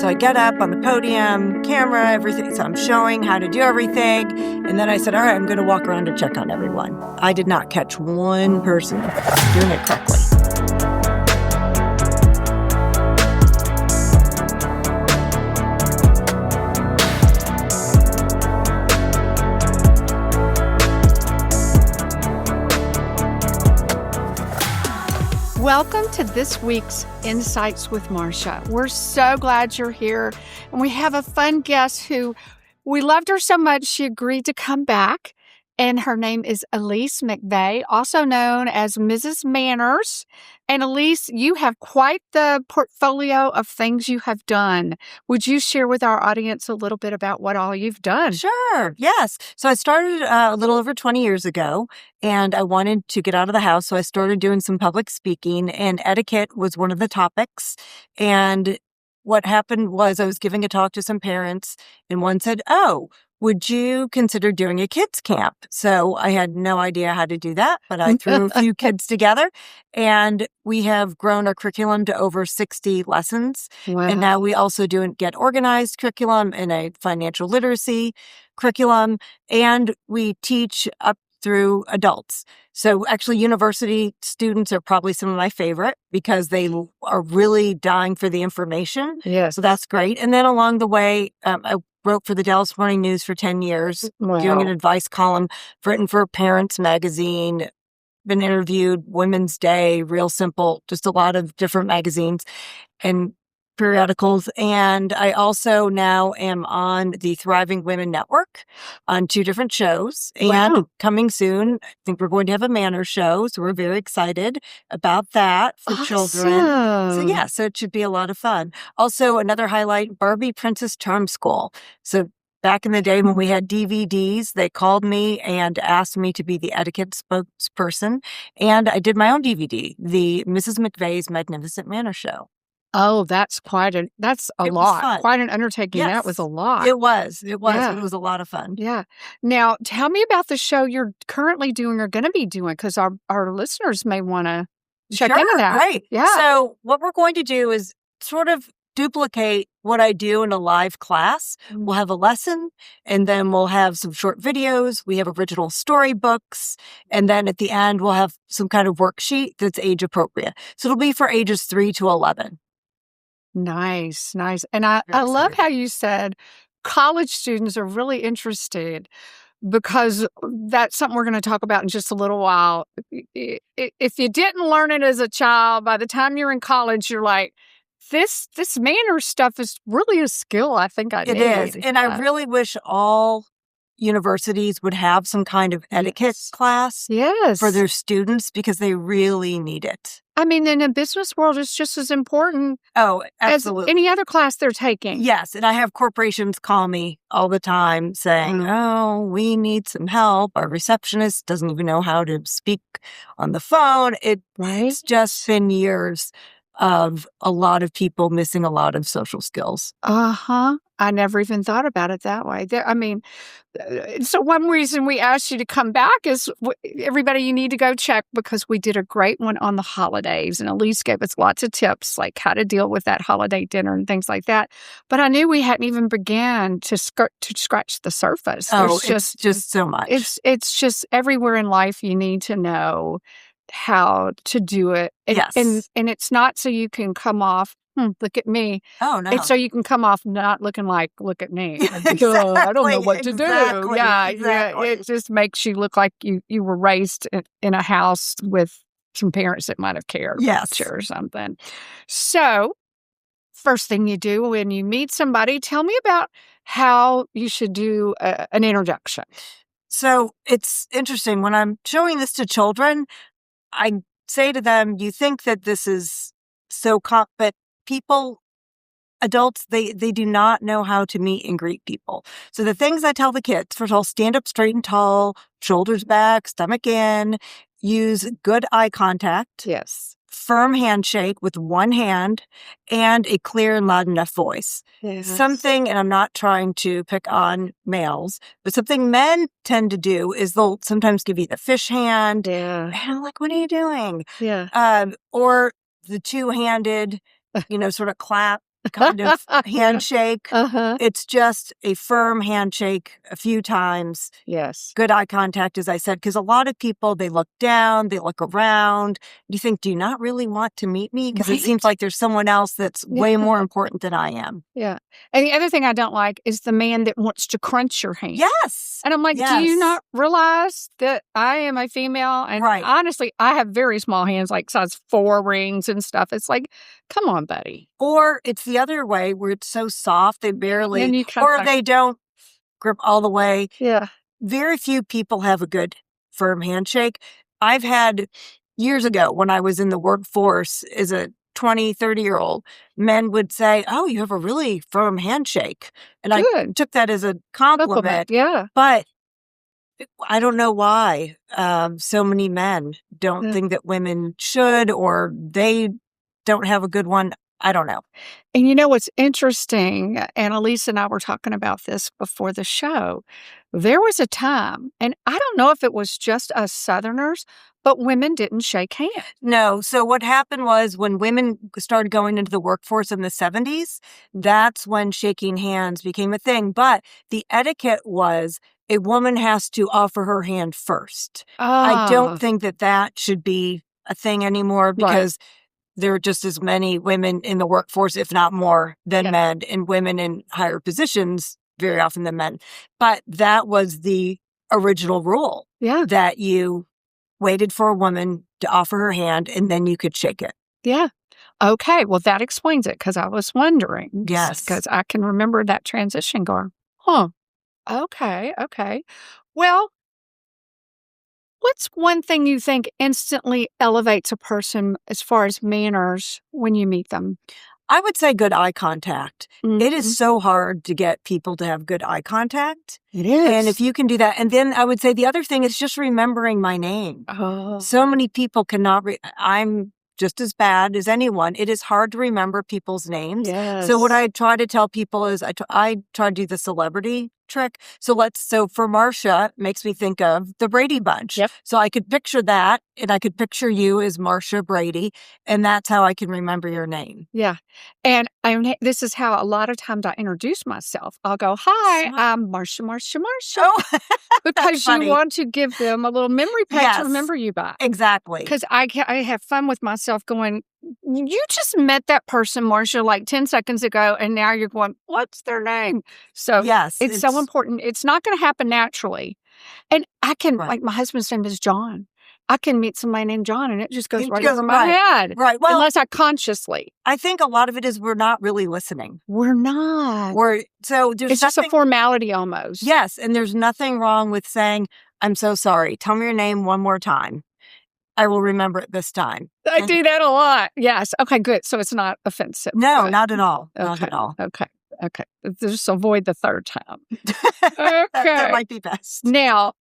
So I get up on the podium, camera, everything. So I'm showing how to do everything. And then I said, all right, I'm going to walk around and check on everyone. I did not catch one person doing it correctly. Welcome to this week's Insights with Marsha. We're so glad you're here. And we have a fun guest who we loved her so much she agreed to come back. And her name is Elise McVay, also known as Mrs. Manners. And Elise, you have quite the portfolio of things you have done. Would you share with our audience a little bit about what all you've done? Sure. Yes. So I started a little over 20 years ago, and I wanted to get out of the house. So I started doing some public speaking, and etiquette was one of the topics. And what happened was I was giving a talk to some parents, and one said, "Oh, would you consider doing a kids camp?" So I had no idea how to do that, but I threw a few kids together, and we have grown our curriculum to over 60 lessons. Wow. And now we also do a Get Organized curriculum and a financial literacy curriculum, and we teach up through adults. So actually, university students are probably some of my favorite because they are really dying for the information. Yes. So that's great. And then along the way, I wrote for the Dallas Morning News for 10 years, doing an advice column, written for Parents Magazine, been interviewed, Women's Day, Real Simple, just a lot of different magazines and periodicals. And I also now am on the Thriving Women Network on 2 different shows. And coming soon, I think we're going to have a Manners show. So we're very excited about that for children. So it should be a lot of fun. Also, another highlight, Barbie Princess Charm School. So back in the day when we had DVDs, they called me and asked me to be the etiquette spokesperson. And I did my own DVD, the Mrs. McVay's Magnificent Manners Show. Oh, that's quite a lot. Quite an undertaking. Yes. That was a lot. It was. Yeah. It was a lot of fun. Yeah. Now, tell me about the show you're currently doing or going to be doing, because our listeners may want to check into that. Right. Yeah. So what we're going to do is sort of duplicate what I do in a live class. We'll have a lesson, and then we'll have some short videos. We have original storybooks. And then at the end, we'll have some kind of worksheet that's age appropriate. So it'll be for ages 3 to 11. Nice. And I love how you said college students are really interested, because that's something we're going to talk about in just a little while. If you didn't learn it as a child, by the time you're in college, you're like, this manners stuff is really a skill I think I need. It is. And I really wish all universities would have some kind of etiquette class for their students, because they really need it. I mean, in the business world, it's just as important as any other class they're taking. Yes. And I have corporations call me all the time saying, "Oh, we need some help. Our receptionist doesn't even know how to speak on the phone." It's just been years of a lot of people missing a lot of social skills. I never even thought about it that way. So one reason we asked you to come back is everybody, you need to go check, because we did a great one on the holidays, and Elise gave us lots of tips, like how to deal with that holiday dinner and things like that. But I knew we hadn't even began to scratch the surface. It's just so much. It's just everywhere in life you need to know how to do it. And it's not so you can come off, look at me. Oh, no. It's so you can come off not looking like, look at me. Exactly, I don't know what to do. Yeah. It just makes you look like you were raised in a house with some parents that might have cared about you or something. So first thing you do when you meet somebody, tell me about how you should do an introduction. So it's interesting. When I'm showing this to children, I say to them, you think that this is so but people, adults, they do not know how to meet and greet people. So the things I tell the kids, first of all, stand up straight and tall, shoulders back, stomach in, use good eye contact. Yes. Firm handshake with one hand, and a clear and loud enough voice. Yes. Something, and I'm not trying to pick on males, but something men tend to do is they'll sometimes give you the fish hand. Yeah. And I'm like, what are you doing? Yeah. Or the two-handed, sort of clap. kind of handshake. Uh-huh. It's just a firm handshake a few times. Yes. Good eye contact, as I said, because a lot of people, they look down, they look around. You think, do you not really want to meet me? Because it seems Right. like there's someone else that's way more important than I am. Yeah. And the other thing I don't like is the man that wants to crunch your hand. Yes. And I'm like, do you not realize that I am a female? And honestly, I have very small hands, like size 4 rings and stuff. It's like, come on, buddy. Or it's the other way where it's so soft, they barely, or they don't grip all the way. Yeah. Very few people have a good firm handshake. I've had years ago when I was in the workforce as a 20, 30-year-old, men would say, oh, you have a really firm handshake. And I took that as a compliment. Yeah. But I don't know why so many men don't think that women should, or they don't have a good one. I don't know. And you know what's interesting, and Elise and I were talking about this before the show, there was a time, and I don't know if it was just us Southerners, but women didn't shake hands. No. So what happened was when women started going into the workforce in the 70s, that's when shaking hands became a thing. But the etiquette was a woman has to offer her hand first. I don't think that should be a thing anymore because there are just as many women in the workforce, if not more, than men, and women in higher positions very often than men. But that was the original rule. Yeah. That you waited for a woman to offer her hand and then you could shake it. Yeah. Okay. Well, that explains it because I was wondering. Yes. Because I can remember that transition going, okay. Well, what's one thing you think instantly elevates a person as far as manners when you meet them? I would say good eye contact. Mm-hmm. It is so hard to get people to have good eye contact. It is. And if you can do that, and then I would say the other thing is just remembering my name. Oh. So many people cannot, I'm just as bad as anyone. It is hard to remember people's names. Yes. So what I try to tell people is I try to do the celebrity trick. So for Marsha, makes me think of the Brady Bunch. Yep. So I could picture that, and I could picture you as Marsha Brady, and that's how I can remember your name. Yeah. And this is how a lot of times I introduce myself. I'll go, hi, I'm Marsha. Oh, because you want to give them a little memory pad to remember you by. Exactly. Because I have fun with myself going, you just met that person, Marsha, like 10 seconds ago, and now you're going, what's their name? So yes, it's so important. It's not going to happen naturally. And I can, like my husband's name is John. I can meet somebody named John and it just goes right over my head. Right. Well, unless I consciously. I think a lot of it is we're not really listening. We're not. It's just a formality almost. Yes. And there's nothing wrong with saying, I'm so sorry. Tell me your name one more time. I will remember it this time. I do that a lot. Yes. Okay, good. So it's not offensive. No, not at all. Okay. Not at all. Okay. Just avoid the third time. Okay. that might be best. Now,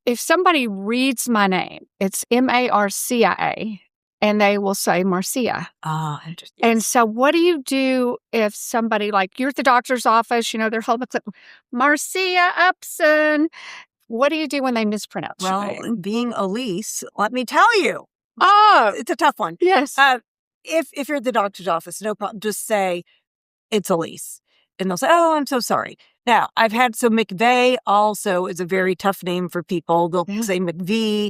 if somebody reads my name, it's Marcia, and they will say Marcia. Oh, interesting. And so what do you do if somebody, like you're at the doctor's office, they're holding up, Marcia Upson. What do you do when they mispronounce your name? Well, being Elise, let me tell you. Oh, it's a tough one. Yes. If you're at the doctor's office, no problem. Just say, it's Elise. And they'll say, oh, I'm so sorry. Now, McVay also is a very tough name for people. They'll say McVay.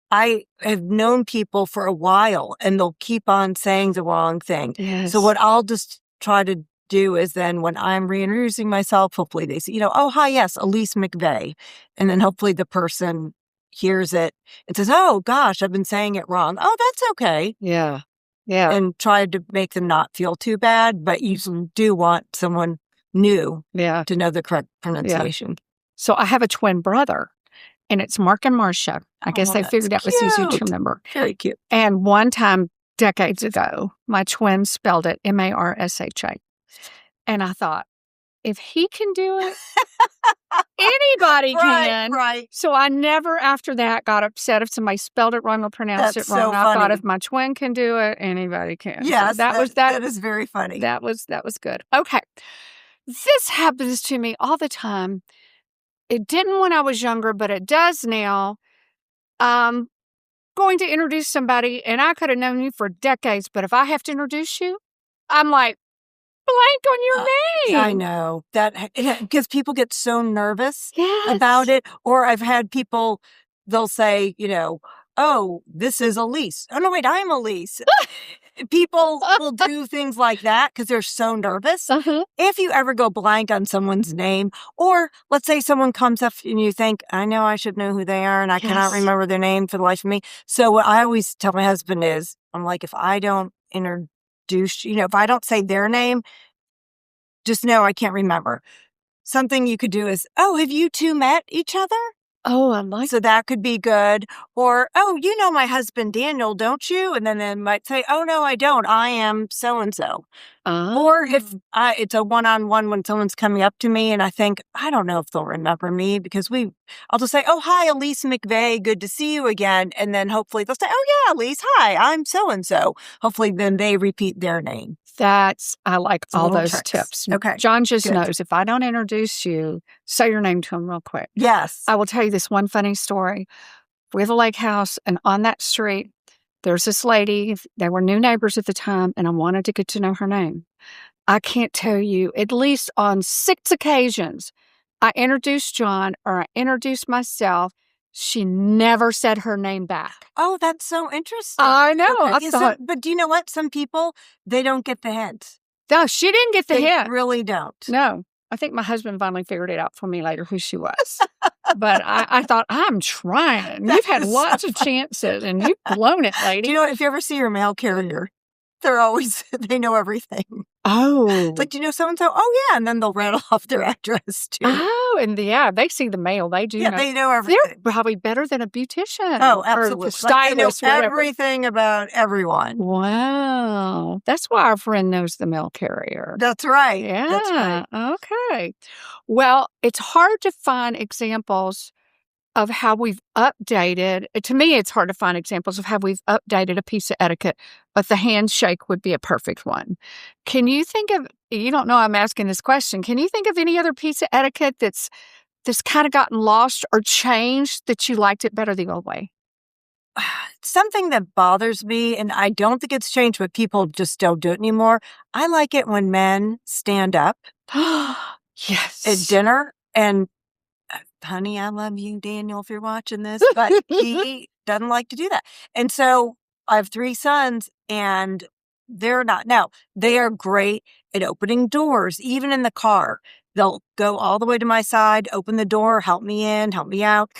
I have known people for a while, and they'll keep on saying the wrong thing. Yes. So what I'll just try to do is then when I'm reintroducing myself, hopefully they say, oh, hi, yes, Elise McVay. And then hopefully the person hears it and says, oh, gosh, I've been saying it wrong. Oh, that's okay. Yeah. Yeah. And try to make them not feel too bad. But you do want someone new to know the correct pronunciation. Yeah. So I have a twin brother, and it's Mark and Marsha. I guess they figured out it was easy to remember. Very cute. And one time, decades ago, my twin spelled it Marsha. And I thought, if he can do it, anybody can. Right. So I never after that got upset if somebody spelled it wrong or pronounced it wrong. So I thought if my twin can do it, anybody can. Yes, so that is very funny. That was good. Okay. This happens to me all the time. It didn't when I was younger, but it does now. Going to introduce somebody, and I could have known you for decades, but if I have to introduce you, I'm like, blank on your name. I know that because people get so nervous Yes. about it. Or I've had people, they'll say, oh, this is Elise. Oh, no, wait, I'm Elise. People will do things like that because they're so nervous. Uh-huh. If you ever go blank on someone's name, or let's say someone comes up and you think, I know I should know who they are and I cannot remember their name for the life of me. So what I always tell my husband is, I'm like, if I don't introduce, if I don't say their name, just know I can't remember. Something you could do is, oh, have you two met each other? Oh, I like So that could be good. Or, oh, you know my husband Daniel, don't you? And then they might say, oh, no, I don't. I am so-and-so. Or if it's a one-on-one when someone's coming up to me and I think, I don't know if they'll remember me because I'll just say, oh, hi, Elise McVay. Good to see you again. And then hopefully they'll say, oh, yeah, Elise, hi, I'm so-and-so. Hopefully then they repeat their name. I like all those tricks. tips. Okay. John just Good. knows if I don't introduce you, say your name to him real quick. Yes. I will tell you this one funny story. We have a lake house, and on that street, there's this lady. They were new neighbors at the time, and I wanted to get to know her name. I can't tell you, at least on 6 occasions, I introduced John or I introduced myself. She never said her name back. Oh, that's so interesting. I know. Okay. I thought, but do you know what? Some people, they don't get the hint. no, she didn't get the They hint. really don't. No. I think my husband finally figured it out for me later who she was. But I thought, I'm trying. You've had lots of chances, and you've blown it, lady. Do you know, if you ever see your mail carrier, they're always, they know everything. Oh. It's like, do you know so-and-so? Oh, yeah. And then they'll rattle off their address, too. Oh, and they see the mail. They do Yeah, know. they know everything. They're probably better than a beautician. Oh, or absolutely. a Like, they know stylist, whatever. everything about everyone. Wow. That's why our friend knows the mail carrier. That's right. Yeah. That's right. Okay. Well, it's hard to find examples of how we've updated. To me, it's hard to find examples of how we've updated a piece of etiquette, but the handshake would be a perfect one. Can you think of, you don't know I'm asking this question, can you think of any other piece of etiquette that's kind of gotten lost or changed that you liked it better the old way? Something that bothers me, and I don't think it's changed, but people just don't do it anymore. I like it when men stand up Yes. at dinner and, honey, I love you, Daniel, if you're watching this, but he doesn't like to do that. And so I have 3 sons, and they're not. Now, they are great at opening doors, even in the car. They'll go all the way to my side, open the door, help me in, help me out.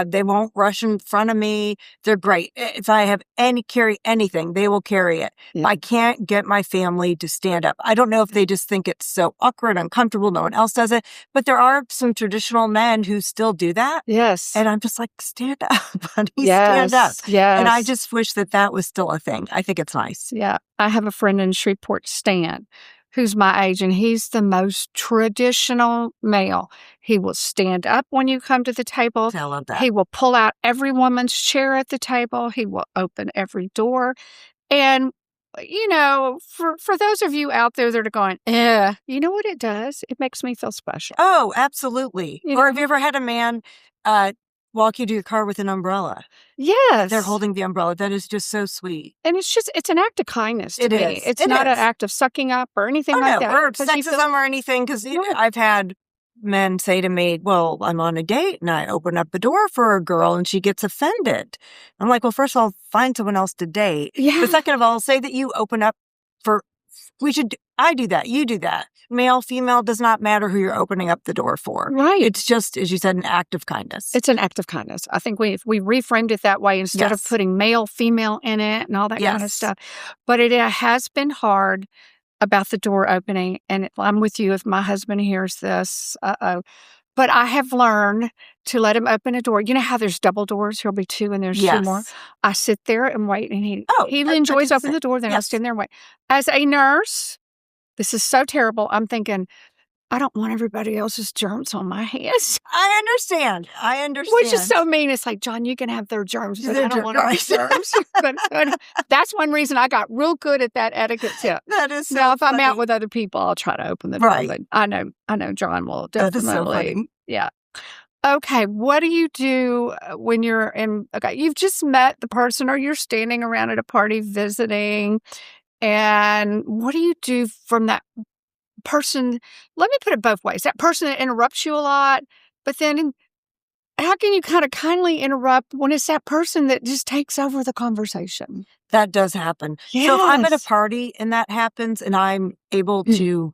They won't rush in front of me. They're great. If I have carry anything, they will carry it. Yeah. I can't get my family to stand up. I don't know if they just think it's so awkward, uncomfortable, no one else does it, but there are some traditional men who still do that. Yes. And I'm just like, stand up, honey, stand up. Yes. And I just wish that was still a thing. I think it's nice. Yeah. I have a friend in Shreveport, Stan, who's my age, and he's the most traditional male. He will stand up when you come to the table. I love that. He will pull out every woman's chair at the table. He will open every door. And, for those of you out there that are going, you know what it does? It makes me feel special. Oh, absolutely. You Or know? have you ever had a man walk you to your car with an umbrella? Yes. They're holding the umbrella. That is just so sweet. And it's an act of kindness to It me. is. It's It not an is. act of sucking up or anything like that. Or 'Cause you feel- sexism or anything. Because I've had men say to me, well, I'm on a date and I open up the door for a girl and she gets offended. I'm like, well, first of all, find someone else to date. Yeah. But second of all, say that you open up I do that. You do that. Male, female, does not matter who you're opening up the door for. Right. It's just, as you said, an act of kindness. It's an act of kindness. I think we reframed it that way instead of Yes. putting male, female in it and all that kind of Yes. stuff. But it has been hard about the door opening. And I'm with you if my husband hears this. But I have learned to let him open a door. You know how there's double doors? There'll be 2 and there's 2 more. I sit there and wait, and he enjoys opening the door. Then I Yes. stand there and wait. As a nurse, this is so terrible. I'm thinking, I don't want everybody else's germs on my hands. I understand. Which is so mean. It's like, John, you can have their germs, but I don't want their germs. but that's one reason I got real good at that etiquette tip. That is so Now, if I'm out funny. with other people, I'll try to open the door. Right. But I know John will That is so definitely. funny. Yeah. Okay. What do you do when you're in? Okay, you've just met the person, or you're standing around at a party visiting, and what do you do from that person, let me put it both ways, that person that interrupts you a lot, but then how can you kind of kindly interrupt when it's that person that just takes over the conversation? That does happen. Yes. So if I'm at a party and that happens and I'm able to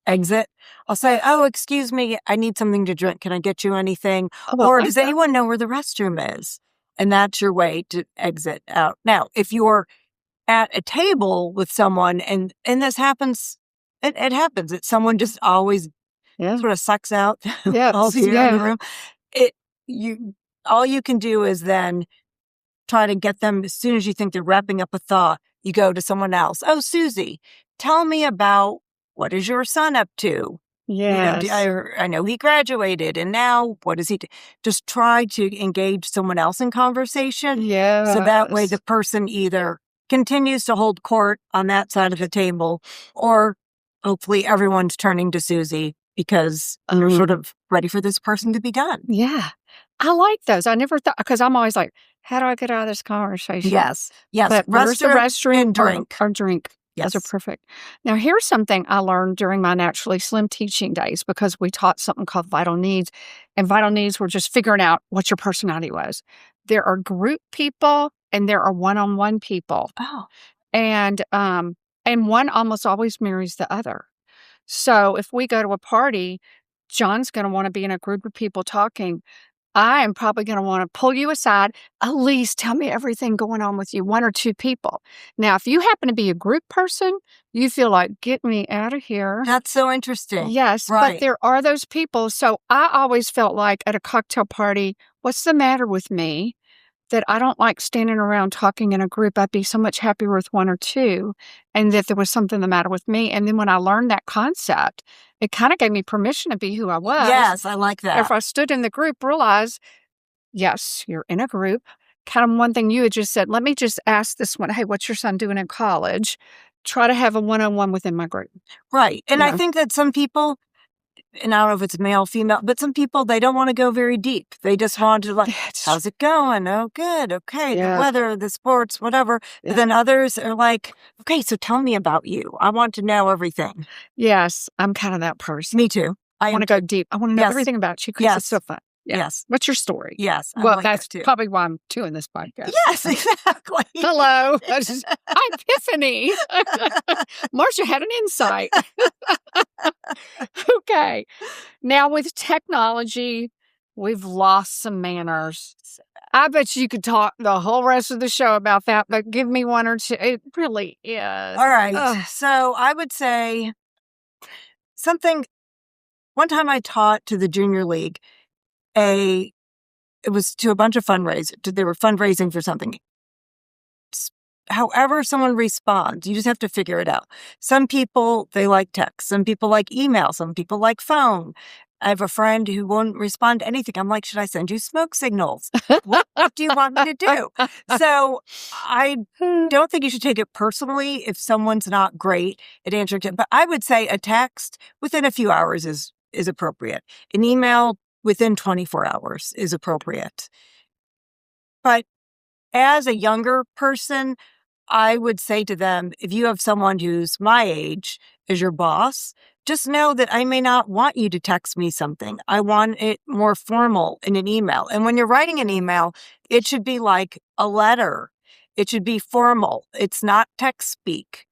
exit, I'll say, oh, excuse me, I need something to drink. Can I get you anything? Or does anyone know where the restroom is? And that's your way to exit out. Now, if you're at a table with someone and this happens, it happens. It's someone just always sort of sucks out all the air in the room. All you can do is then try to get them, as soon as you think they're wrapping up a thought, you go to someone else. Oh, Susie, tell me about, what is your son up to? Yes. I know he graduated, and now what does he do? Just try to engage someone else in conversation. Yeah. So that way the person either continues to hold court on that side of the table, or hopefully everyone's turning to Susie because you're sort of ready for this person to be done. Yeah. I like those. I never thought, because I'm always like, how do I get out of this conversation? Yes. But where's the restroom and drink? Or drink. Yes. Those are perfect. Now, here's something I learned during my Naturally Slim teaching days, because we taught something called Vital Needs. And Vital Needs were just figuring out what your personality was. There are group people and there are one-on-one people. Oh. And one almost always marries the other. So if we go to a party, John's going to want to be in a group of people talking. I am probably going to want to pull you aside. Elise, tell me everything going on with you, one or two people. Now, if you happen to be a group person, you feel like, get me out of here. That's so interesting. Yes, right. But there are those people. So I always felt like at a cocktail party, what's the matter with me? That I don't like standing around talking in a group. I'd be so much happier with one or two, and that there was something the matter with me. And then when I learned that concept, it kind of gave me permission to be who I was. Yes, I like that. If I stood in the group, realize, yes, you're in a group. Kind of one thing you had just said, let me just ask this one, hey, what's your son doing in college? Try to have a one-on-one within my group. Right. And I think that some people, and I don't know if it's male, female, but some people, they don't want to go very deep. They just want to how's it going? Oh, good. Okay. The weather, the sports, whatever. But then others are like, okay, so tell me about you. I want to know everything. Yes. I'm kind of that person. Me too. I want to go deep. I want to know everything about you because it's so fun. Yes. What's your story? Yes. Well, that's probably why I'm doing this podcast. Yes, exactly. Hello. Epiphany. Marsha had an insight. Okay. Now with technology, we've lost some manners. I bet you could talk the whole rest of the show about that, but give me one or two. It really is. All right. So I would say something. One time I taught to the junior league, it was to a bunch of fundraisers. They were fundraising for something. However someone responds, you just have to figure it out. Some people, they like text. Some people like email. Some people like phone. I have a friend who won't respond to anything. I'm like, should I send you smoke signals? What do you want me to do? So I don't think you should take it personally if someone's not great at answering it. But I would say a text within a few hours is appropriate. An email within 24 hours is appropriate. But as a younger person, I would say to them, if you have someone who's my age as your boss, just know that I may not want you to text me something. I want it more formal in an email. And when you're writing an email, it should be like a letter. It should be formal. It's not text speak.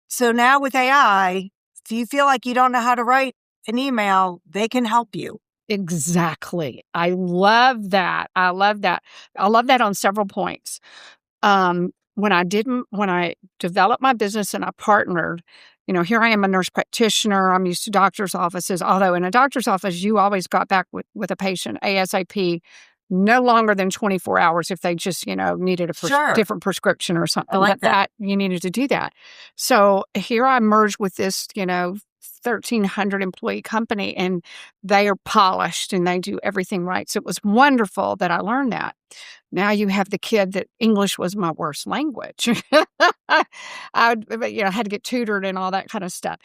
So now with AI, if you feel like you don't know how to write an email, they can help you. Exactly. I love that. I love that on several points. When I developed my business and I partnered, here I am a nurse practitioner. I'm used to doctor's offices. Although in a doctor's office, you always got back with a patient ASAP, no longer than 24 hours if they just, needed a different prescription or something like that. You needed to do that. So here I merged with this, 1,300 employee company, and they are polished and they do everything right. So it was wonderful that I learned that. Now you have the kid that English was my worst language. I had to get tutored and all that kind of stuff.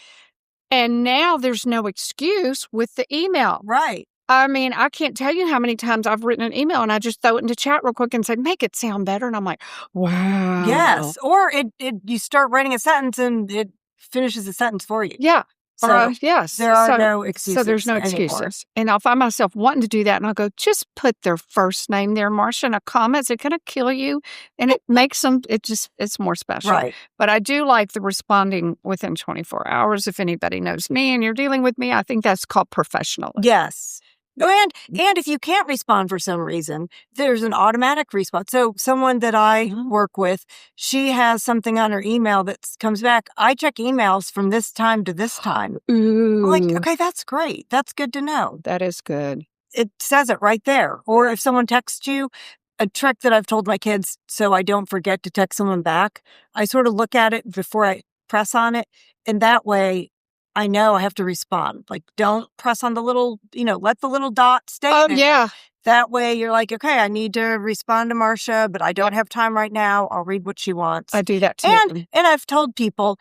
And now there's no excuse with the email. Right. I mean, I can't tell you how many times I've written an email and I just throw it into chat real quick and say, make it sound better. And I'm like, wow. Yes. Or you start writing a sentence and it finishes the sentence for you. Yeah. So yes. there are no excuses. So there's no anymore. excuses. And I'll find myself wanting to do that. And I'll go, just put their first name there, Marsha, in a comment. Is it going to kill you? And it makes them, it's more special. Right. But I do like the responding within 24 hours. If anybody knows me and you're dealing with me, I think that's called professionalism. Yes. And if you can't respond for some reason, there's an automatic response. So someone that I work with, she has something on her email that comes back. I check emails from this time to this time. Ooh. I'm like, okay, that's great. That's good to know. That is good. It says it right there. Or if someone texts you, a trick that I've told my kids so I don't forget to text someone back, I sort of look at it before I press on it. And that way, I know I have to respond. Like, don't press on the little, let the little dot stay there. Yeah. That way you're like, okay, I need to respond to Marsha, but I don't have time right now. I'll read what she wants. I do that too. And I've told people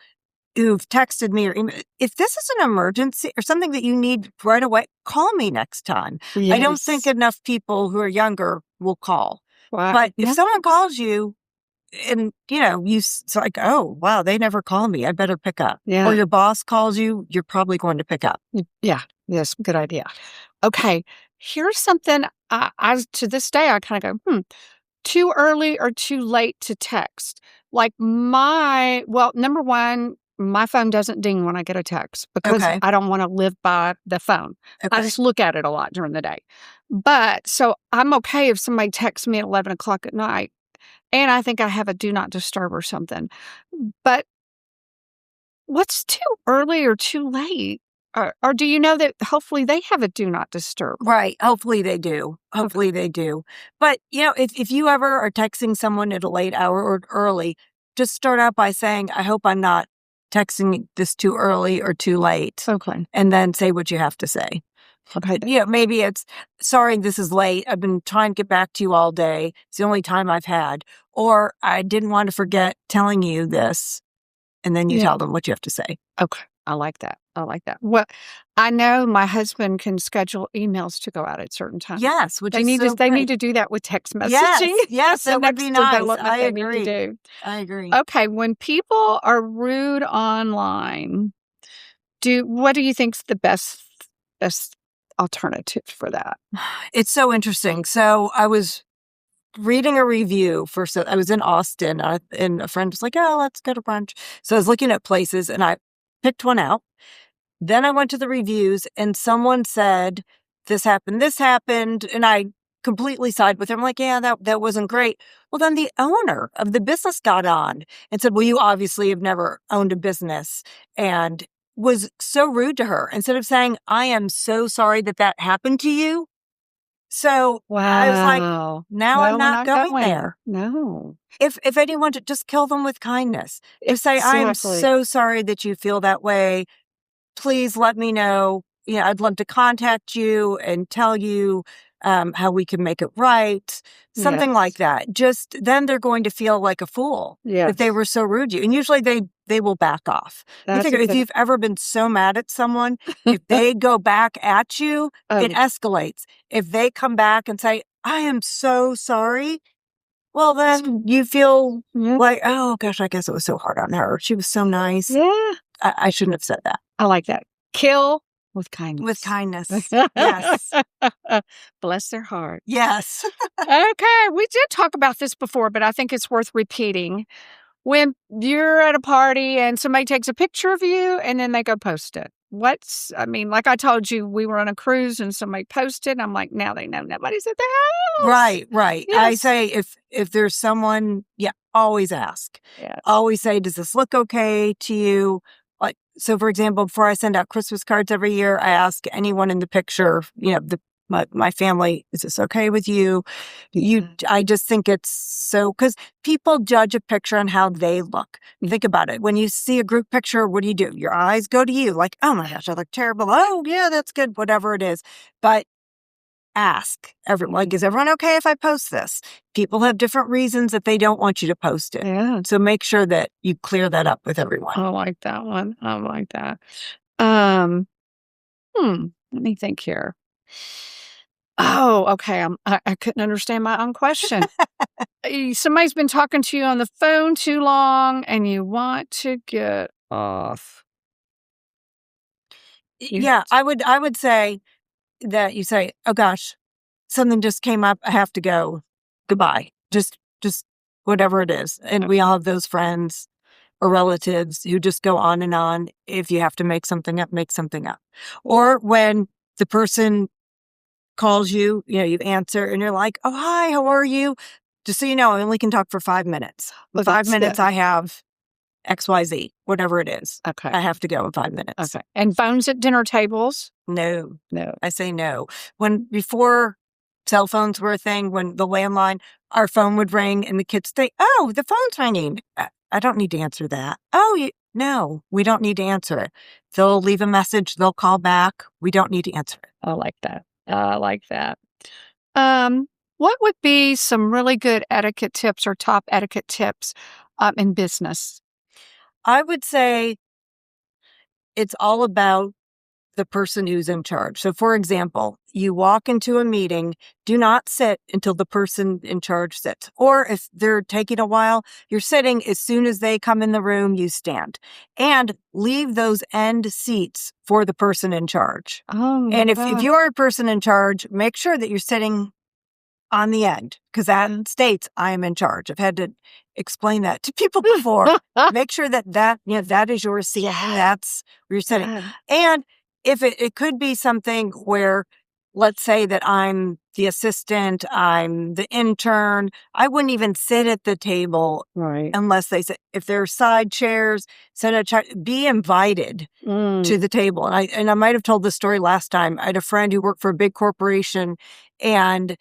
who've texted me or emailed, if this is an emergency or something that you need right away, call me next time. Yes. I don't think enough people who are younger will call. Wow. But if someone calls you, and, it's like, oh, wow, they never call me. I better pick up. Yeah. Or your boss calls you, you're probably going to pick up. Yeah. Yes. Good idea. Okay. Here's something I to this day, I kind of go, too early or too late to text. Like number one, my phone doesn't ding when I get a text because I don't want to live by the phone. Okay. I just look at it a lot during the day. But so I'm okay if somebody texts me at 11 o'clock at night. And I think I have a do not disturb or something. But what's too early or too late? Or do you know that hopefully they have a do not disturb? Right. Hopefully they do. Hopefully they do. But, if you ever are texting someone at a late hour or early, just start out by saying, I hope I'm not texting this too early or too late. Okay. And then say what you have to say. Okay. Maybe it's, sorry, this is late. I've been trying to get back to you all day. It's the only time I've had. Or I didn't want to forget telling you this. And then you tell them what you have to say. Okay. I like that. Well, I know my husband can schedule emails to go out at certain times. Yes. They need to do that with text messaging. Yes, that would be nice. I agree. I agree. Okay. When people are rude online, what do you think's the best alternative for that? It's so interesting. So I was reading a review I was in Austin and a friend was like, oh, let's go to brunch. So I was looking at places and I picked one out. Then I went to the reviews and someone said, this happened. And I completely sided with them. I'm like, yeah, that wasn't great. Well, then the owner of the business got on and said, well, you obviously have never owned a business, and was so rude to her. Instead of saying, I am so sorry that happened to you. So I was like, now I'm not going there. No. If anyone, to just kill them with kindness. Say, I am so sorry that you feel that way. Please let me know. I'd love to contact you and tell you how we can make it right. Something like that. Just then they're going to feel like a fool if they were so rude to you. And usually they will back off. You figure if you've ever been so mad at someone, if they go back at you, it escalates. If they come back and say, I am so sorry, well, then you feel like, oh, gosh, I guess it was so hard on her. She was so nice. Yeah. I shouldn't have said that. I like that. Kill with kindness. With kindness. Yes. Bless their heart. Yes. Okay. We did talk about this before, but I think it's worth repeating. When you're at a party and somebody takes a picture of you and then they go post it. Like I told you, we were on a cruise and somebody posted, and I'm like, now they know nobody's at the house. Right. Yes. I say if there's someone, always ask. Yes. Always say, does this look okay to you? Like, so for example, before I send out Christmas cards every year, I ask anyone in the picture, my family, is this okay with you? I just think it's so, because people judge a picture on how they look. Think about it. When you see a group picture, what do? Your eyes go to you like, oh my gosh, I look terrible. Oh yeah, that's good. Whatever it is. But ask everyone, like, is everyone okay if I post this? People have different reasons that they don't want you to post it. Yeah. So make sure that you clear that up with everyone. I like that one. I like that. Let me think here. Oh, okay. I couldn't understand my own question. Somebody's been talking to you on the phone too long and you want to get off. Yeah, I would say that you say, "Oh gosh, something just came up. I have to go. Goodbye." Just whatever it is. And we all have those friends or relatives who just go on and on. If you have to make something up, make something up. Or when the person calls you, you answer and you're like, "Oh, hi, how are you?" Just so you know, I only can talk for 5 minutes. Well, 5 that's minutes, it. I have XYZ, whatever it is. Okay. I have to go in 5 minutes. Okay. And phones at dinner tables? No. No. I say no. Before cell phones were a thing, when the landline, our phone would ring and the kids say, "Oh, the phone's ringing." I don't need to answer that. "Oh, no, we don't need to answer it." They'll leave a message. They'll call back. We don't need to answer it. I like that. I like that. What would be some really good etiquette tips or top etiquette tips in business? I would say it's all about the person who's in charge. So, for example, you walk into a meeting, do not sit until the person in charge sits. Or if they're taking a while, you're sitting as soon as they come in the room, you stand. And leave those end seats for the person in charge. Oh, And if you're a person in charge, make sure that you're sitting on the end, because that states I am in charge. I've had to explain that to people before. Make sure that is your seat and that's where you're sitting. Yeah. And if it could be something where, let's say that I'm the assistant, I'm the intern, I wouldn't even sit at the table Right. unless they sit. If there are side chairs, sit at a chair, be invited to the table. And I might have told this story last time. I had a friend who worked for a big corporation, and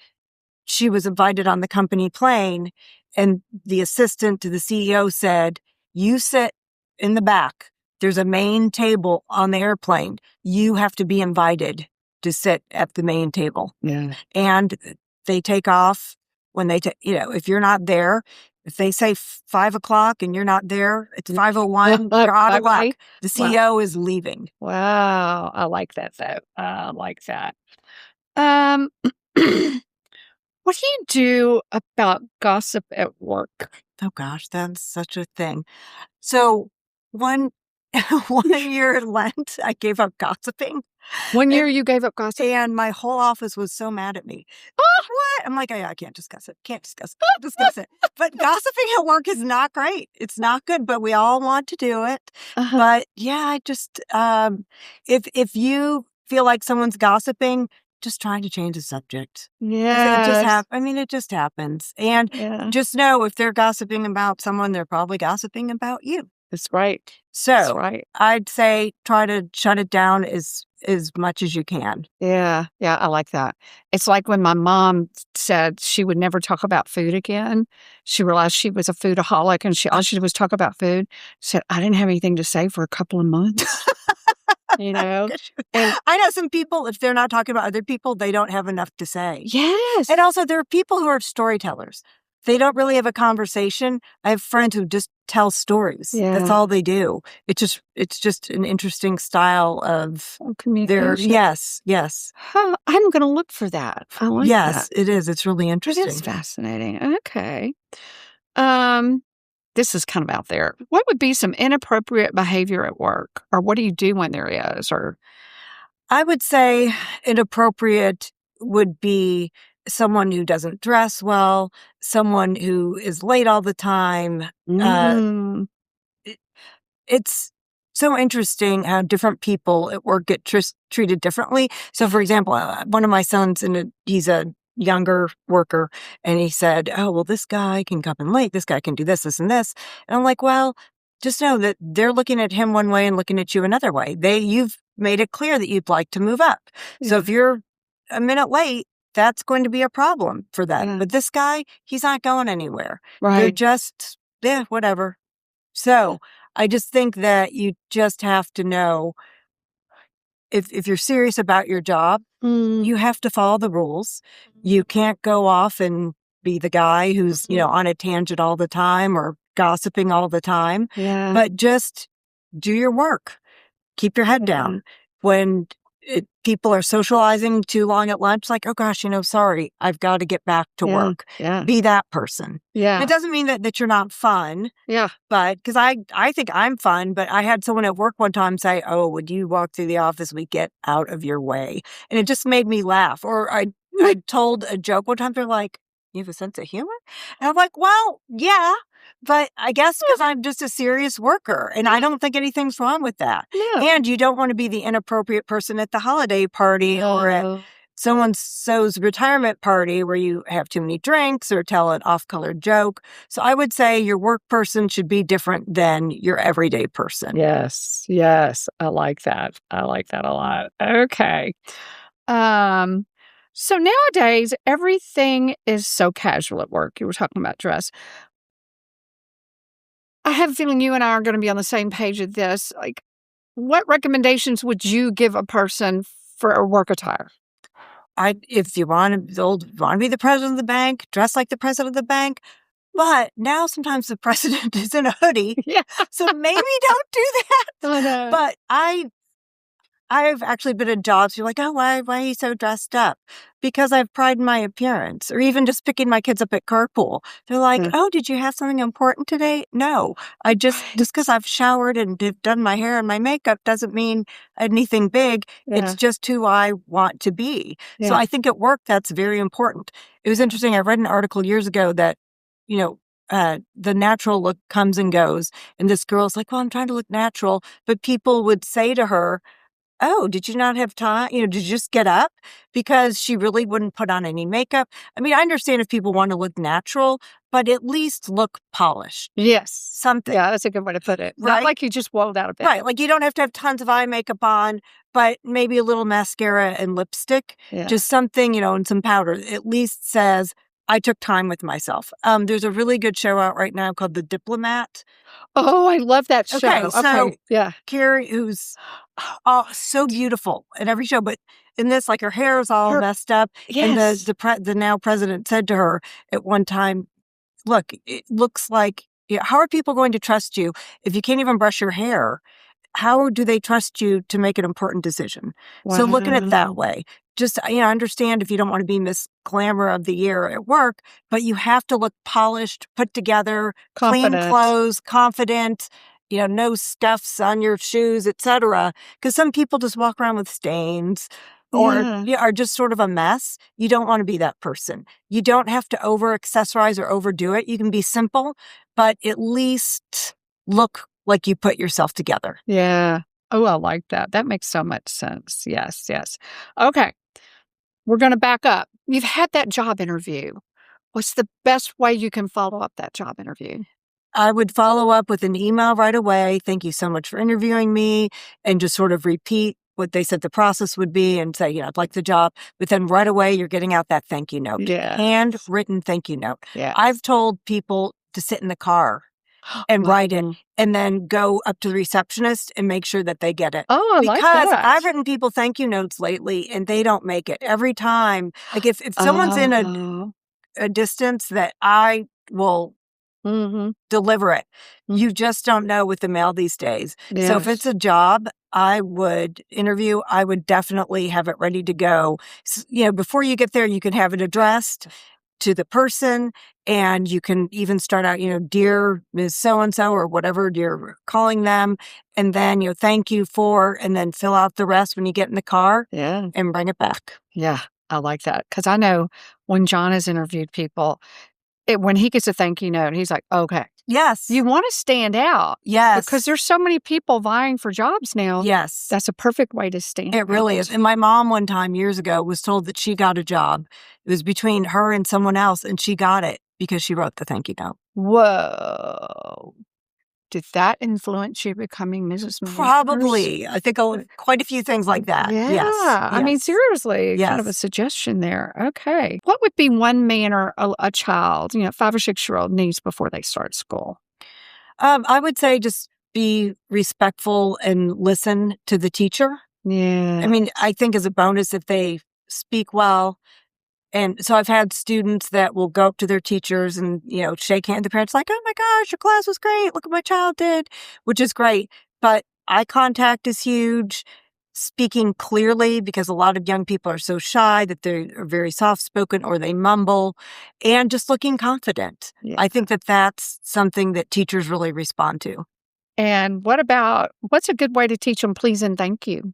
she was invited on the company plane, and the assistant to the CEO said, "You sit in the back. There's a main table on the airplane. You have to be invited to sit at the main table." Yeah. And they take off when they if you're not there, if they say 5:00 and you're not there, it's 5:01, you're out of luck. The CEO is leaving. Wow. I like that though. I like that. What do you do about gossip at work? Oh gosh, that's such a thing. So one year at Lent, I gave up gossiping. One year you gave up gossip? And my whole office was so mad at me. What? I'm like, I can't discuss it. Can't discuss it. But gossiping at work is not great. It's not good, but we all want to do it. But yeah, I just, if you feel like someone's gossiping, just trying to change the subject. Yeah. It just happens. And just know if they're gossiping about someone, they're probably gossiping about you. That's right. So That's right. I'd say try to shut it down as much as you can. Yeah. Yeah. I like that. It's like when my mom said she would never talk about food again. She realized she was a foodaholic and all she did was talk about food. Said, I didn't have anything to say for a couple of months. And I know some people, if they're not talking about other people, they don't have enough to say. Yes. And also there are people who are storytellers. They don't really have a conversation. I have friends who just tell stories. Yeah. That's all they do. It's just an interesting style of communication. Yes. Huh, I'm going to look for that. I like that. Yes, it is. It's really interesting. It is fascinating. Okay. This is kind of out there. What would be some inappropriate behavior at work? Or what do you do when there is? Or I would say inappropriate would be someone who doesn't dress well, someone who is late all the time. It's so interesting how different people at work get treated differently. So, for example, one of my sons, he's a younger worker, and he said, "Oh, well, this guy can come in late. This guy can do this, this, and this." And I'm like, well, just know that they're looking at him one way and looking at you another way. You've made it clear that you'd like to move up. Yeah. So if you're a minute late, that's going to be a problem for them. Yeah. But this guy, he's not going anywhere. Right. They're just, whatever. So I just think that you just have to know if you're serious about your job, you have to follow the rules. You can't go off and be the guy who's, on a tangent all the time or gossiping all the time. Yeah. But just do your work. Keep your head down. When people are socializing too long at lunch, like, oh gosh, sorry, I've got to get back to work. Yeah. Be that person. Yeah. It doesn't mean that you're not fun. Yeah. But because I think I'm fun, but I had someone at work one time say, oh, when you walk through the office, we get out of your way. And it just made me laugh. Or I told a joke one time, they're like, you have a sense of humor? And I'm like, well, yeah. But I guess because I'm just a serious worker and I don't think anything's wrong with that. No. And you don't want to be the inappropriate person at the holiday party or at so-and-so's retirement party where you have too many drinks or tell an off-color joke. So I would say your work person should be different than your everyday person. Yes. I like that. I like that a lot. Okay. So nowadays, everything is so casual at work. You were talking about dress. I have a feeling you and I are going to be on the same page of this. Like, what recommendations would you give a person for a work attire? If you want to be the president of the bank, dress like the president of the bank. But now sometimes the president is in a hoodie. Yeah. So maybe don't do that. I know. But I've actually been in jobs, you're like, oh, why are you so dressed up? Because I have pride in my appearance, or even just picking my kids up at carpool. They're like, oh, did you have something important today? No, just because I've showered and done my hair and my makeup doesn't mean anything big. Yeah. It's just who I want to be. Yeah. So I think at work, that's very important. It was interesting. I read an article years ago that, the natural look comes and goes. And this girl's like, well, I'm trying to look natural. But people would say to her, oh, did you not have time? Did you just get up? Because she really wouldn't put on any makeup. I mean, I understand if people want to look natural, but at least look polished. Yes. Something. Yeah, that's a good way to put it. Right? Not like you just rolled out of bed. Right. Like you don't have to have tons of eye makeup on, but maybe a little mascara and lipstick. Yeah. Just something, and some powder. At least says, I took time with myself. There's a really good show out right now called The Diplomat. Oh, I love that show. Okay, so yeah. Carrie, who's so beautiful in every show, but in this, like her hair is all messed up. Yes. And the now president said to her at one time, look, it looks like, how are people going to trust you if you can't even brush your hair? How do they trust you to make an important decision? Wow. So look at it that way. Just, understand if you don't want to be Miss Glamour of the Year at work, but you have to look polished, put together, clean clothes, confident, no stuffs on your shoes, etc. Because some people just walk around with stains or are just sort of a mess. You don't want to be that person. You don't have to over-accessorize or overdo it. You can be simple, but at least look like you put yourself together. Yeah. Oh, I like that. That makes so much sense. Yes. Okay. We're going to back up. You've had that job interview. What's the best way you can follow up that job interview? I would follow up with an email right away. Thank you so much for interviewing me, and just sort of repeat what they said the process would be and say, I'd like the job. But then right away, you're getting out that thank you note. Yeah. Handwritten thank you note. Yeah. I've told people to sit in the car and write it and then go up to the receptionist and make sure that they get it. Oh, I like that. Because I've written people thank you notes lately and they don't make it every time. Like if someone's in a distance that I will deliver it. You just don't know with the mail these days. Yes. So if it's a job I would interview, I would definitely have it ready to go. So, before you get there, you can have it addressed to the person, and you can even start out, dear Ms. So-and-so or whatever you're calling them, and then, thank you for, and then fill out the rest when you get in the car and bring it back. Yeah, I like that. Because I know when John has interviewed people, when he gets a thank you note, he's like, okay. Yes. You want to stand out. Yes. Because there's so many people vying for jobs now. Yes. That's a perfect way to stand out. It really is. And my mom one time years ago was told that she got a job. It was between her and someone else, and she got it because she wrote the thank you note. Whoa. Did that influence you becoming Mrs. Manners? Probably. I think quite a few things like that. Yeah. Yes. I mean, seriously, kind of a suggestion there. Okay. What would be one manner a child, 5 or 6-year-old needs before they start school? I would say just be respectful and listen to the teacher. Yeah. I mean, I think as a bonus if they speak well. And so I've had students that will go up to their teachers and, shake hands. The parents like, oh my gosh, your class was great. Look what my child did, which is great. But eye contact is huge. speaking clearly, because a lot of young people are so shy that they are very soft-spoken or they mumble, and just looking confident. Yeah. I think that that's something that teachers really respond to. And what's a good way to teach them please and thank you?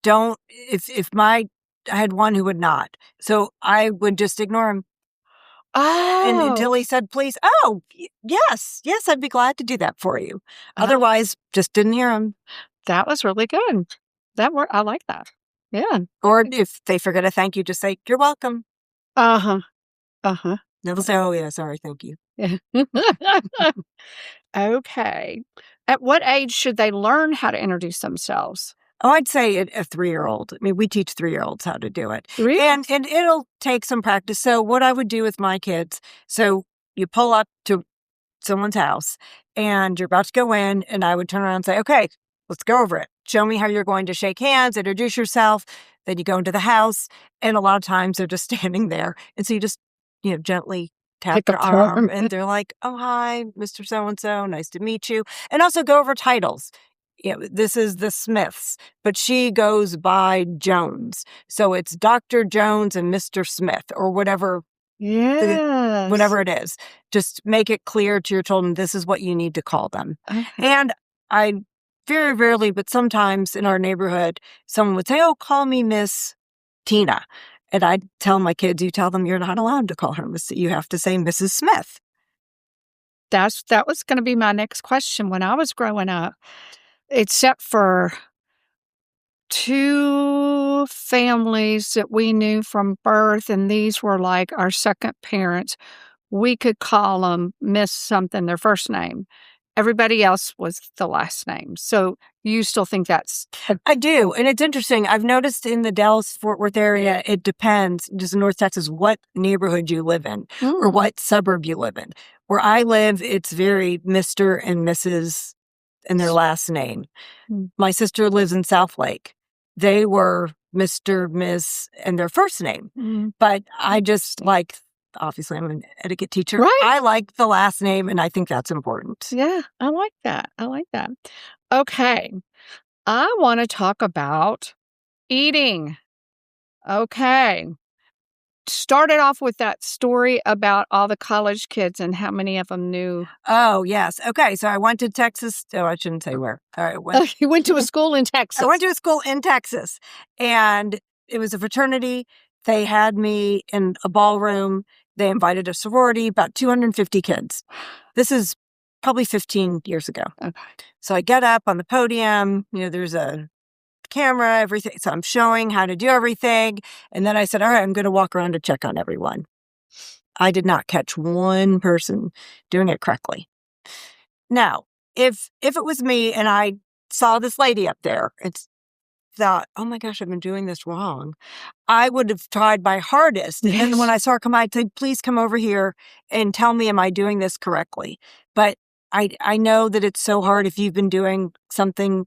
I had one who would not. So I would just ignore him. And until he said, please, yes, I'd be glad to do that for you. Otherwise, just didn't hear him. That was really good. I like that. Yeah. Or if they forget a thank you, just say, you're welcome. Uh-huh. Uh-huh. They'll say, oh, yeah, sorry, thank you. Okay. At what age should they learn how to introduce themselves? Oh, I'd say a 3-year-old. I mean, we teach 3-year-olds how to do it. Really? And it'll take some practice. So what I would do with my kids, so you pull up to someone's house and you're about to go in, and I would turn around and say, okay, let's go over it. Show me how you're going to shake hands, introduce yourself. Then you go into the house, and a lot of times they're just standing there. And so you just, gently tap their arm, and they're like, oh, hi, Mr. So-and-so, nice to meet you. And also go over titles. This is the Smiths, but she goes by Jones. So it's Dr. Jones and Mr. Smith, or whatever. Yes. Whatever it is. Just make it clear to your children, this is what you need to call them. Okay. And I very rarely, but sometimes in our neighborhood, someone would say, oh, call me Miss Tina. And I'd tell my kids, you tell them you're not allowed to call her Miss. You have to say Mrs. Smith. That was going to be my next question. When I was growing up, except for 2 families that we knew from birth, and these were like our second parents, we could call them Miss something, their first name. Everybody else was the last name. So you still think that's... I do. And it's interesting. I've noticed in the Dallas-Fort Worth area, it depends, just in North Texas, what neighborhood you live in or what suburb you live in. Where I live, it's very Mr. and Mrs. and their last name. My sister lives in South Lake. They were Mr., Miss, and their first name. But I just obviously I'm an etiquette teacher. Right. I like the last name, and I think that's important. Yeah, I like that. Okay. I want to talk about eating. Okay. Started off with that story about all the college kids and how many of them knew. Oh, yes. Okay. So I went to Texas. Oh, I shouldn't say where. All right. You went to a school in Texas. I went to a school in Texas, and it was a fraternity. They had me in a ballroom. They invited a sorority, about 250 kids. This is probably 15 years ago. Okay. So I get up on the podium. There's a camera, everything. So I'm showing how to do everything. And then I said, all right, I'm going to walk around to check on everyone. I did not catch one person doing it correctly. Now, if it was me and I saw this lady up there and thought, oh my gosh, I've been doing this wrong, I would have tried my hardest. Yes. And when I saw her come, I'd say, please come over here and tell me, am I doing this correctly? But I know that it's so hard if you've been doing something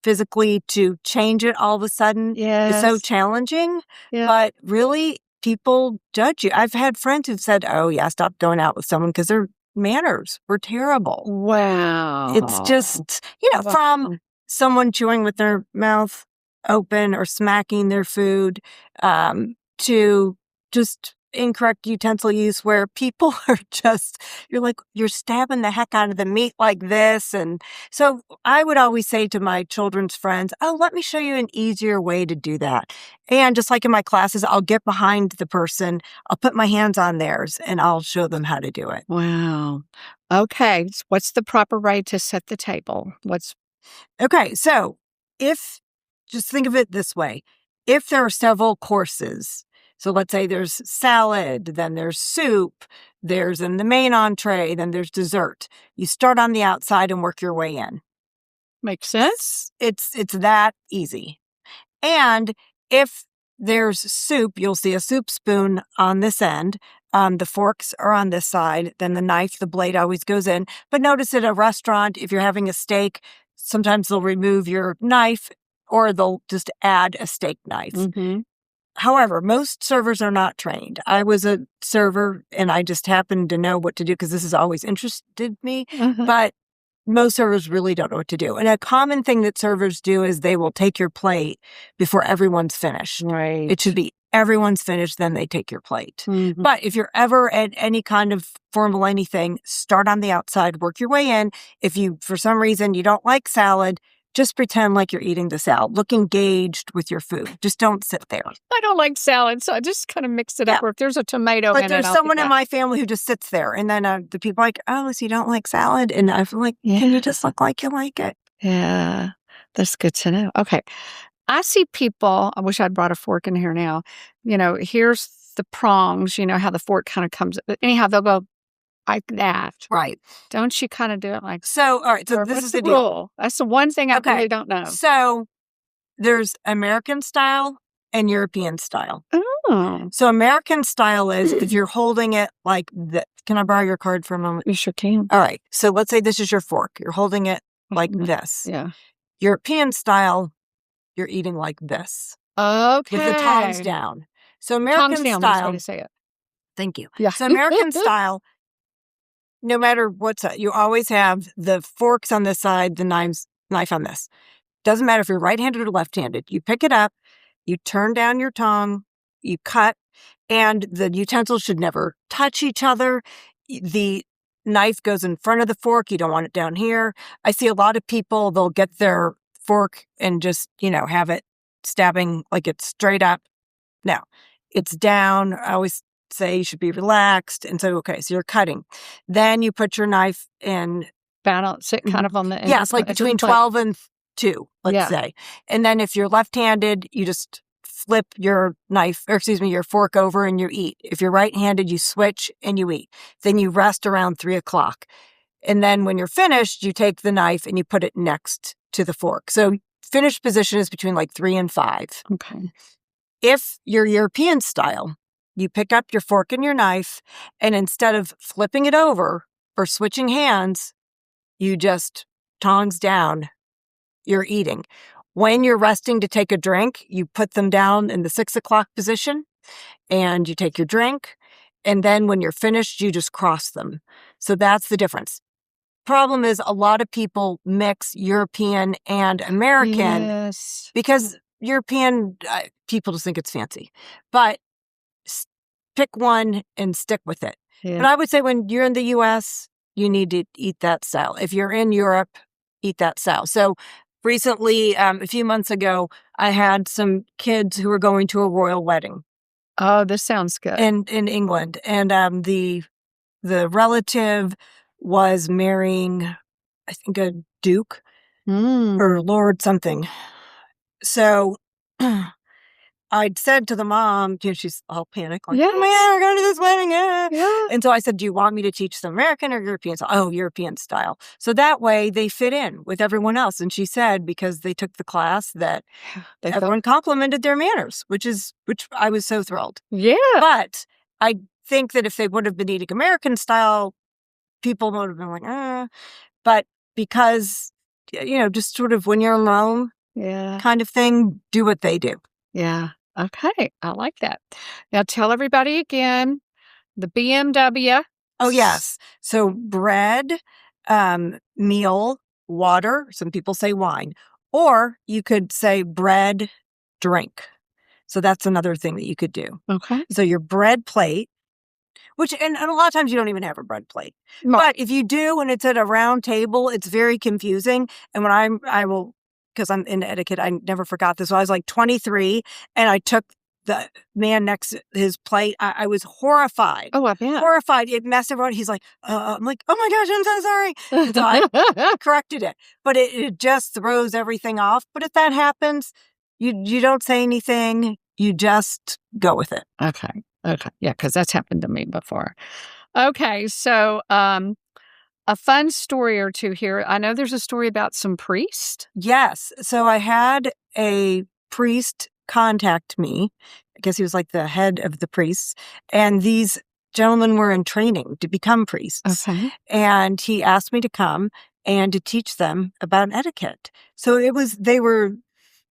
physically to change it all of a sudden. Yes. It's so challenging. Yeah. But really, people judge you. I've had friends who've said, oh yeah, stop going out with someone because their manners were terrible. Wow. It's just, from someone chewing with their mouth open or smacking their food, to just incorrect utensil use where people are just, you're stabbing the heck out of the meat like this. And so I would always say to my children's friends, oh, let me show you an easier way to do that. And just like in my classes, I'll get behind the person, I'll put my hands on theirs, and I'll show them how to do it. Wow. Okay. What's the proper way to set the table? Okay. So just think of it this way. If there are several courses, so let's say there's salad, then there's soup, there's in the main entree, then there's dessert. You start on the outside and work your way in. Makes sense. It's that easy. And if there's soup, you'll see a soup spoon on this end. The forks are on this side. Then the knife, the blade always goes in. But notice at a restaurant, if you're having a steak, sometimes they'll remove your knife or they'll just add a steak knife. Mm-hmm. However, most servers are not trained. I was a server and I just happened to know what to do because this has always interested me. Uh-huh. But most servers really don't know what to do. And a common thing that servers do is they will take your plate before everyone's finished. Right. It should be everyone's finished, then they take your plate. Mm-hmm. But if you're ever at any kind of formal anything, start on the outside, work your way in. If you, for some reason, you don't like salad, just pretend like you're eating the salad. Look engaged with your food. Just don't sit there. I don't like salad, so I just kind of mix it up. Or if there's a tomato in it, But there's someone in my family who just sits there. And then the people are like, oh, so you don't like salad? And I'm like, can you just look like you like it? Yeah, that's good to know. Okay. I see people, I wish I'd brought a fork in here now. Here's the prongs, how the fork kind of comes. Anyhow, they'll go like that. Right. Don't you kind of do it like so? All right. So this is the deal. Rule? That's the one thing I really don't know. So there's American style and European style. Oh. So American style is if you're holding it like this. Can I borrow your card for a moment? You sure can. All right. So let's say this is your fork. You're holding it like this. Yeah. European style, you're eating like this. Okay. With the tongs down. So American tongs down, style. that's how you say it. Thank you. Yeah. So American style, no matter what's up, you always have the forks on this side, the knife on this. Doesn't matter if you're right-handed or left-handed. You pick it up, you turn down your tongue, you cut, and the utensils should never touch each other. The knife goes in front of the fork. You don't want it down here. I see a lot of people, they'll get their fork and just, have it stabbing like it's straight up. No, it's down. I always say you should be relaxed. And so, okay, so you're cutting. Then you put your knife in. Balance it kind of on the end. Yes, like between 12 and 2, let's say. And then if you're left-handed, you just flip your your fork over and you eat. If you're right-handed, you switch and you eat. Then you rest around 3 o'clock. And then when you're finished, you take the knife and you put it next to the fork. So finished position is between like 3 and 5. Okay. If you're European style, you pick up your fork and your knife, and instead of flipping it over or switching hands, you just tongs down, you're eating. When you're resting to take a drink, you put them down in the 6 o'clock position and you take your drink. And then when you're finished, you just cross them. So that's the difference. Problem is a lot of people mix European and American because European people just think it's fancy, but pick one and stick with it. Yeah. But I would say when you're in the US, you need to eat that style. If you're in Europe, eat that style. So recently, a few months ago, I had some kids who were going to a royal wedding. Oh, this sounds good. In England. And the relative was marrying, I think, a duke or lord something. So I'd said to the mom, she's all panicked, like, oh, man, we're going to this wedding. Yeah. And so I said, do you want me to teach them American or European style? Oh, European style. So that way they fit in with everyone else. And she said, because they took the class, that everyone complimented their manners, which I was so thrilled. Yeah. But I think that if they would have been eating American style, people would have been like, But because, just sort of when you're in Rome kind of thing, do what they do. Yeah. Okay. I like that. Now tell everybody again, the BMW. Oh, yes. So bread, meal, water. Some people say wine. Or you could say bread, drink. So that's another thing that you could do. Okay. So your bread plate, and a lot of times you don't even have a bread plate. No. But if you do and it's at a round table, it's very confusing. And when because I'm into etiquette, I never forgot this. So I was like 23 and I took the man next to his plate. I was horrified. Oh, I bet. Horrified. It messed everyone. He's like, I'm like, oh my gosh, I'm so sorry. And so I corrected it. But it just throws everything off. But if that happens, you don't say anything. You just go with it. Okay. Yeah, because that's happened to me before. Okay. So a fun story or two here. I know there's a story about some priests. Yes. So I had a priest contact me. I guess he was like the head of the priests. And these gentlemen were in training to become priests. Okay. And he asked me to come and to teach them about etiquette. So they were,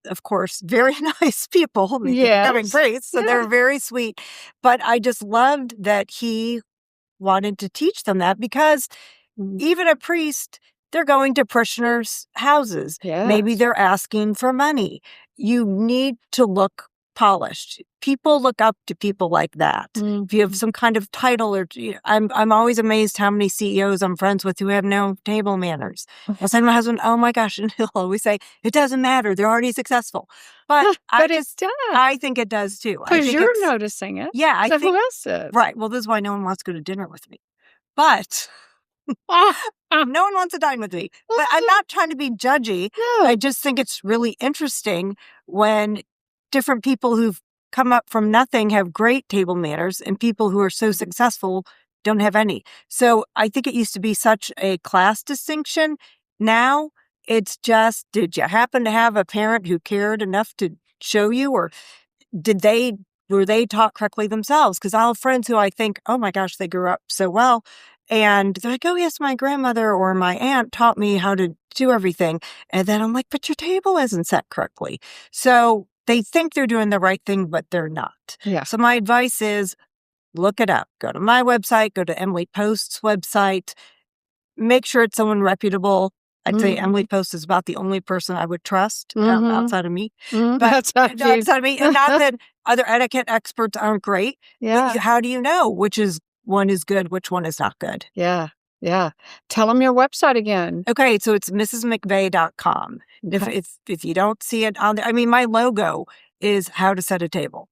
of course, very nice people becoming priests. So they were very sweet. But I just loved that he wanted to teach them that because even a priest they're going to parishioners' houses. Yes. Maybe they're asking for money. You need to look polished. People look up to people like that. If you have some kind of title or I'm always amazed how many CEOs I'm friends with who have no table manners. I'll say to my husband, oh my gosh, and he'll always say, it doesn't matter. They're already successful. But it does. I think it does too. Because you're noticing it. Yeah. I so think, who else is? Right. Well, this is why no one wants to go to dinner with me. But no one wants to dine with me. But I'm not trying to be judgy. No. I just think it's really interesting when different people who've come up from nothing have great table manners and people who are so successful don't have any. So I think it used to be such a class distinction. Now it's just, did you happen to have a parent who cared enough to show you, or were they taught correctly themselves? Because I'll have friends who I think, oh my gosh, they grew up so well. And they're like, oh yes, my grandmother or my aunt taught me how to do everything. And then I'm like, but your table isn't set correctly. So they think they're doing the right thing, but they're not. Yeah. So my advice is look it up. Go to my website, go to Emily Post's website, make sure it's someone reputable. I'd say Emily Post is about the only person I would trust outside of me. But outside of me. And not that other etiquette experts aren't great. Yeah. How do you know which one is good, which one is not good? Yeah. Yeah. Tell them your website again. Okay. So it's mrsmcvay.com. Okay. If you don't see it on there, I mean, my logo is how to set a table.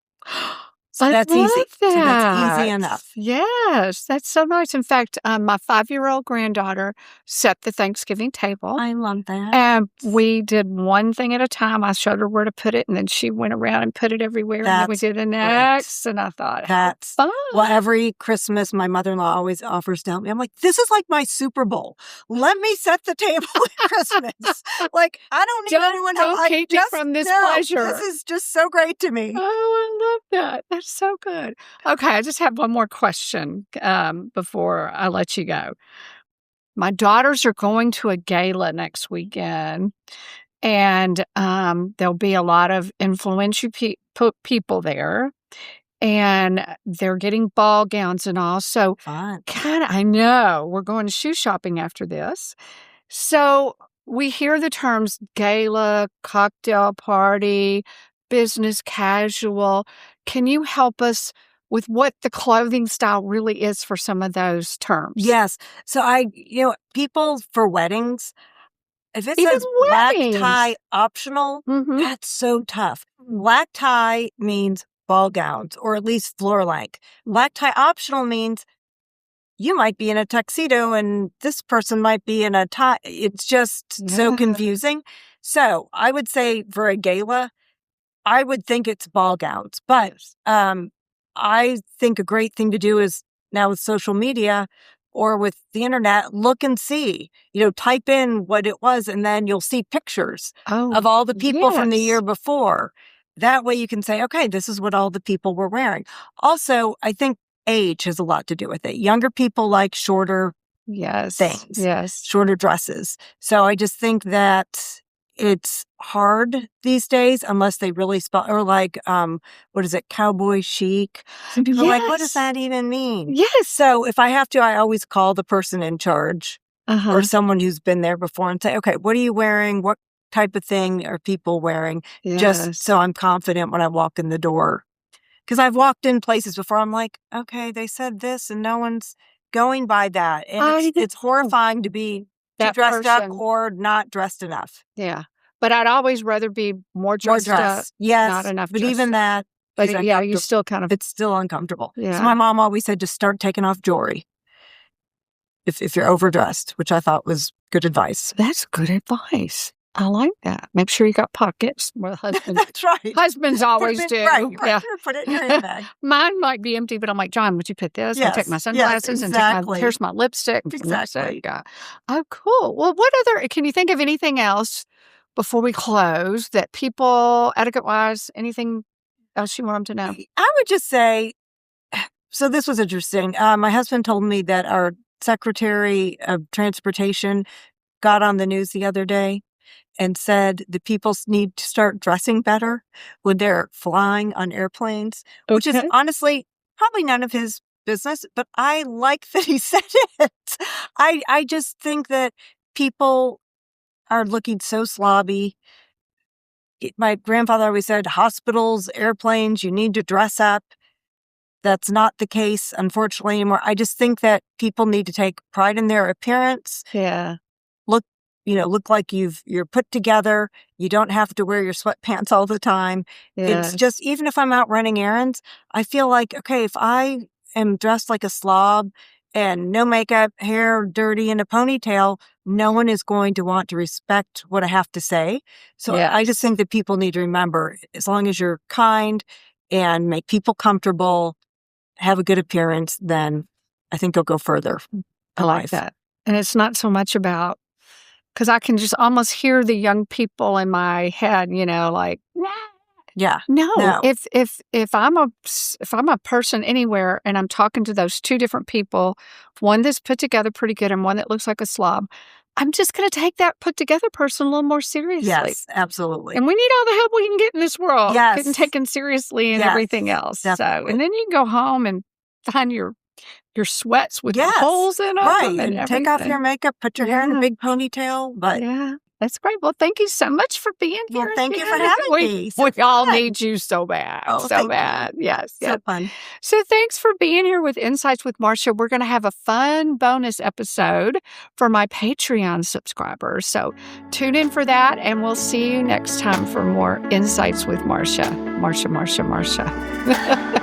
So I that's love easy. That. So that's easy enough. Yes, that's so nice. In fact, my 5-year-old granddaughter set the Thanksgiving table. I love that. And we did one thing at a time. I showed her where to put it, and then she went around and put it everywhere. And then we did the next. And I thought, that's fun. Well, every Christmas, my mother-in-law always offers to help me. I'm like, this is like my Super Bowl. Let me set the table at Christmas. Like, I don't need anyone else. Don't keep me from this pleasure. This is just so great to me. Oh, I love that. That's so good. Okay, I just have one more question before I let you go. My daughters are going to a gala next weekend, and there'll be a lot of influential people there, and they're getting ball gowns and all. So, I know we're going shoe shopping after this. So we hear the terms gala, cocktail party, business casual. Can you help us with what the clothing style really is for some of those terms? Yes. So people for weddings, if it says black tie optional, that's so tough. Black tie means ball gowns, or at least floor length. Black tie optional means you might be in a tuxedo and this person might be in a tie. It's just so confusing. So I would say for a gala, I would think it's ball gowns. But I think a great thing to do is now with social media or with the internet, look and see, type in what it was, and then you'll see pictures of all the people from the year before. That way you can say, okay, this is what all the people were wearing. Also, I think age has a lot to do with it. Younger people like shorter things, shorter dresses. So I just think that it's hard these days unless they really spell, or like, what is it, cowboy chic? Some people are like, what does that even mean? Yes. So if I have to, I always call the person in charge or someone who's been there before and say, okay, what are you wearing? What type of thing are people wearing? Just so I'm confident when I walk in the door. Because I've walked in places before, I'm like, okay, they said this and no one's going by that. And it's horrifying to be dressed up or not dressed enough. Yeah. But I'd always rather be more dressed up. Yes. Not enough But even that. But you still kind of. It's still uncomfortable. Yeah. So my mom always said, just start taking off jewelry if you're overdressed, which I thought was good advice. That's good advice. I like that. Make sure you got pockets. Well, that's right. Husbands always do. Right. Yeah. Put it in your handbag. Mine might be empty, but I'm like, John, would you put this? Yes. I take my sunglasses and here's my lipstick. Exactly. Oh, cool. Well, can you think of anything else before we close that people, etiquette-wise, anything else you want them to know? I would just say, so this was interesting. My husband told me that our Secretary of Transportation got on the news the other day and said the people need to start dressing better when they're flying on airplanes, which is honestly probably none of his business, but I like that he said it. I just think that people are looking so slobby. My grandfather always said, hospitals, airplanes, you need to dress up. That's not the case, unfortunately, anymore. I just think that people need to take pride in their appearance. Yeah. Look like you're put together. You don't have to wear your sweatpants all the time. Yes. It's just, even if I'm out running errands, I feel like, okay, if I am dressed like a slob and no makeup, hair dirty in a ponytail, no one is going to want to respect what I have to say. So I just think that people need to remember, as long as you're kind and make people comfortable, have a good appearance, then I think you'll go further. I like that. And it's not so much about, because I can just almost hear the young people in my head, like, yeah, no. If I'm a person anywhere and I'm talking to those two different people, one that's put together pretty good and one that looks like a slob, I'm just going to take that put together person a little more seriously. Yes, absolutely. And we need all the help we can get in this world. Yes. Getting taken seriously and everything else. Definitely. So, and then you can go home and find your sweats with the holes in them. Right. And everything. Take off your makeup, put your hair in a big ponytail. But yeah, that's great. Well, thank you so much for being here. Well, thank you for having me. We all need you so bad. Oh, so bad. You. Yes. So fun. So thanks for being here with Insights with Marsha. We're going to have a fun bonus episode for my Patreon subscribers. So tune in for that, and we'll see you next time for more Insights with Marsha. Marsha.